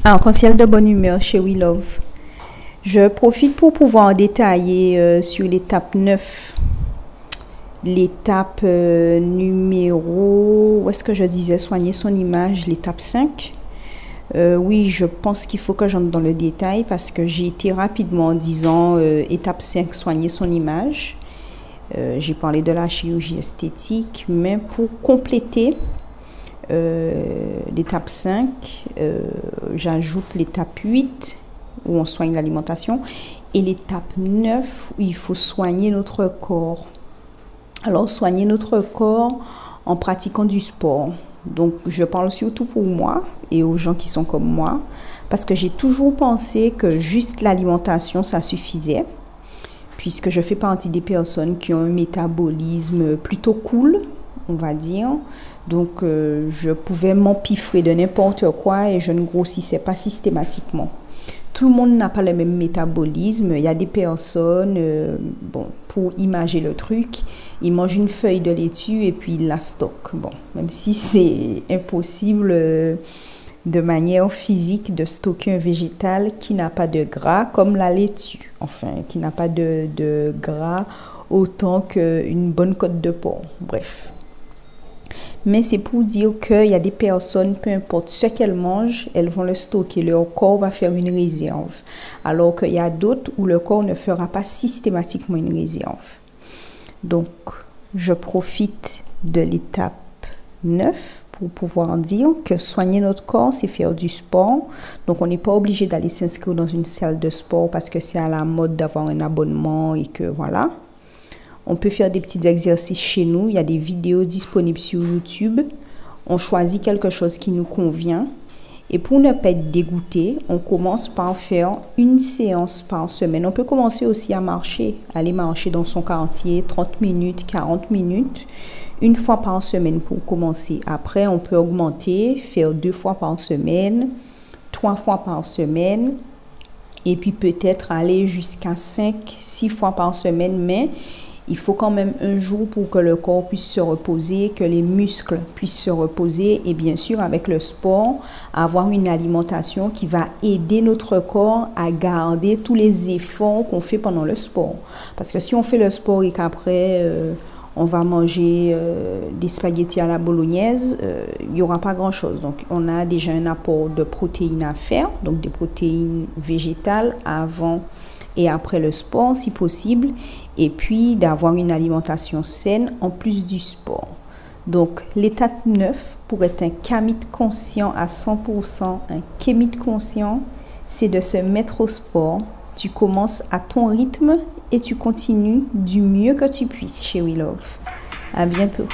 Arc-en-ciel de bonne humeur chez We Love. Je profite pour pouvoir détailler sur l'étape 9. L'étape numéro... Où est-ce que je disais soigner son image? L'étape 5. Oui, je pense qu'il faut que j'entre dans le détail parce que j'ai été rapidement en disant étape 5, soigner son image. J'ai parlé de la chirurgie esthétique, mais pour compléter l'étape 5, j'ajoute l'étape 8 où on soigne l'alimentation et l'étape 9 où il faut soigner notre corps. Alors, soigner notre corps en pratiquant du sport. Donc, je parle surtout pour moi et aux gens qui sont comme moi parce que j'ai toujours pensé que juste l'alimentation, ça suffisait. Puisque je fais partie des personnes qui ont un métabolisme plutôt cool, on va dire. Donc, je pouvais m'empiffrer de n'importe quoi et je ne grossissais pas systématiquement. Tout le monde n'a pas le même métabolisme. Il y a des personnes, bon, pour imager le truc, ils mangent une feuille de laitue et puis ils la stockent. Bon, même si c'est impossible de manière physique de stocker un végétal qui n'a pas de gras comme la laitue, enfin qui n'a pas de gras autant qu'une bonne côte de porc, bref. Mais c'est pour dire qu'il y a des personnes, peu importe ce qu'elles mangent, elles vont le stocker, leur corps va faire une réserve, alors qu'il y a d'autres où le corps ne fera pas systématiquement une réserve. Donc, je profite de l'étape 9 pour pouvoir dire que soigner notre corps, c'est faire du sport. Donc, on n'est pas obligé d'aller s'inscrire dans une salle de sport parce que c'est à la mode d'avoir un abonnement et que voilà. On peut faire des petits exercices chez nous. Il y a des vidéos disponibles sur YouTube. On choisit quelque chose qui nous convient. Et pour ne pas être dégoûté, on commence par faire une séance par semaine. On peut commencer aussi à marcher. Aller marcher dans son quartier 30 minutes, 40 minutes. Une fois par semaine pour commencer. Après, on peut augmenter, faire 2 fois par semaine, 3 fois par semaine. Et puis peut-être aller jusqu'à 5, 6 fois par semaine. Mais il faut quand même un jour pour que le corps puisse se reposer, que les muscles puissent se reposer. Et bien sûr, avec le sport, avoir une alimentation qui va aider notre corps à garder tous les efforts qu'on fait pendant le sport. Parce que si on fait le sport et qu'après... on va manger des spaghettis à la bolognaise, il n'y aura pas grand-chose. Donc, on a déjà un apport de protéines à faire, donc des protéines végétales avant et après le sport, si possible. Et puis, d'avoir une alimentation saine en plus du sport. Donc, l'étape 9, pour être un kamite conscient à 100%, un kémite conscient, c'est de se mettre au sport. Tu commences à ton rythme et tu continues du mieux que tu puisses chez We Love. À bientôt.